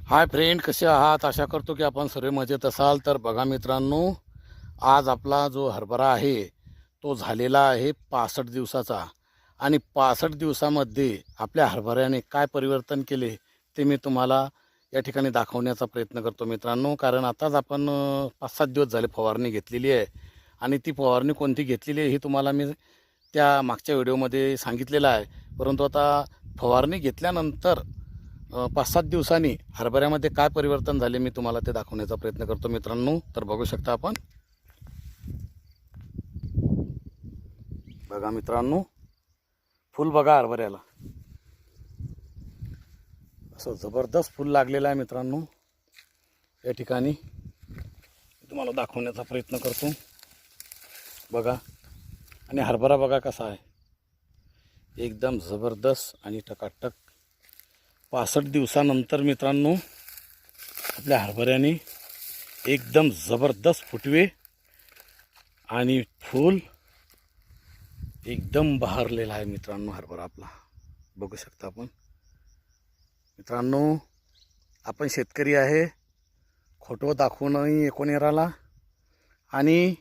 Hi friend, कसे आहात? आशा करतो की आपण सर्व मजेत असाल. तर बघा मित्रांनो, आज आपला जो हरभरा आहे तो झालेला आहे 65 दिवसाचा. आणि 65 दिवसामध्ये आपल्या हरभऱ्याने काय परिवर्तन केले ते मी तुम्हाला या ठिकाणी दाखवण्याचा प्रयत्न करतो मित्रांनो. कारण आताच आपण 5-7 दिवस झाले फवारणी घेतलेली आहे. आणि ती फवारणी कोणती घेतलेली आहे हे तुम्हाला मी त्या मागच्या व्हिडिओमध्ये सांगितलेलं आहे. परंतु आता फवारणी घेतल्यानंतर 5-7 दिवसांनी हरभऱ्यामध्ये काय परिवर्तन झाले मी तुम्हाला ते दाखवण्याचा प्रयत्न करतो मित्रांनो. तर बघू शकता आपण. बघा मित्रांनो, फुल बघा हरभऱ्याला, असं जबरदस्त फुल लागलेलं आहे मित्रांनो. या ठिकाणी तुम्हाला दाखवण्याचा प्रयत्न करतो. बघा, आणि हरभरा बघा कसा आहे, एकदम जबरदस्त आणि टकाटक. 65 दिवसानंतर मित्रांनो आपल्या हरभऱ्याने एकदम जबरदस्त फुटवे आणि फूल एकदम बहरलेला आहे मित्रांनो हरभरा आपला. बघू शकता आपण मित्रांनो. आपण शेतकरी आहे, खोटं दाखवू नये एकोणेराला, आणि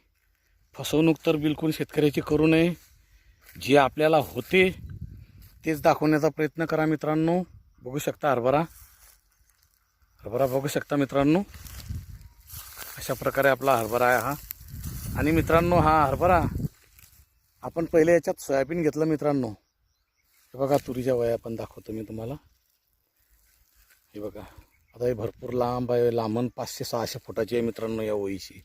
फसवणूक तर बिलकुल शेतकऱ्याची करू नये. जे आपल्याला होते तेच दाखवण्याचा प्रयत्न करा मित्रांनो. बघू शकता हरभरा बघू शकता मित्रांनो. अशा प्रकारे आपला हरभरा आहे हा. आणि मित्रांनो, हा हरभरा आपण पहिले याच्यात सोयाबीन घेतलं मित्रांनो. हे बघा, तुरीच्या वया पण दाखवतो मी तुम्हाला. हे बघा, आता हे भरपूर लांब आहे, लांबण 500-600 फुटाची आहे मित्रांनो या ओळीची.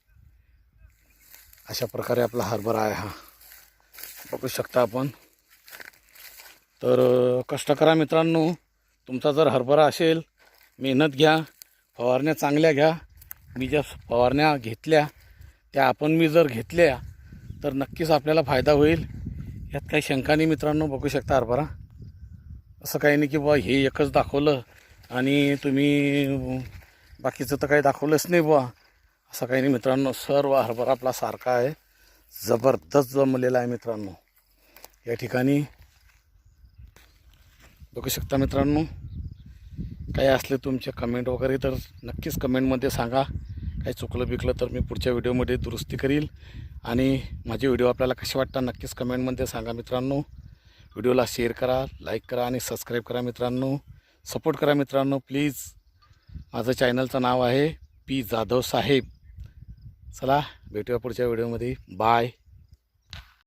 अशा प्रकारे आपला हरभरा आहे हा. बघू शकता आपण. तर कष्ट करा मित्रांनो. तुमचा जर हरभरा असेल, मेहनत घ्या, फवारण्या चांगल्या घ्या. मी ज्या फवारण्या घेतल्या त्या मी जर घेतल्या तर नक्कीच आपल्याला फायदा होईल, यात काही शंका नाही मित्रांनो. बघू शकता हरभरा. असं काही नाही की बुवा हे एकच दाखवलं आणि तुम्ही बाकीचं तर काही दाखवलंच नाही बुवा, असं काही नाही मित्रांनो. सर्व हरभरा आपला सारखा आहे, जबरदस्त जमलेला आहे मित्रांनो. या ठिकाणी बघू शकता मित्रांनो. काही असले तुमचे कमेंट वगैरे तर नक्कीच कमेंटमध्ये सांगा. काही चुकलं बिकलं तर मी पुढच्या व्हिडिओमध्ये दुरुस्ती करील. आणि माझे व्हिडिओ आपल्याला कसे वाटतात नक्कीच कमेंटमध्ये सांगा मित्रांनो. व्हिडिओला शेअर करा, लाईक करा आणि सबस्क्राईब करा मित्रांनो. सपोर्ट करा मित्रांनो प्लीज. माझं चॅनलचं नाव आहे पी जाधव साहेब. चला भेटूया पुढच्या व्हिडिओमध्ये. बाय.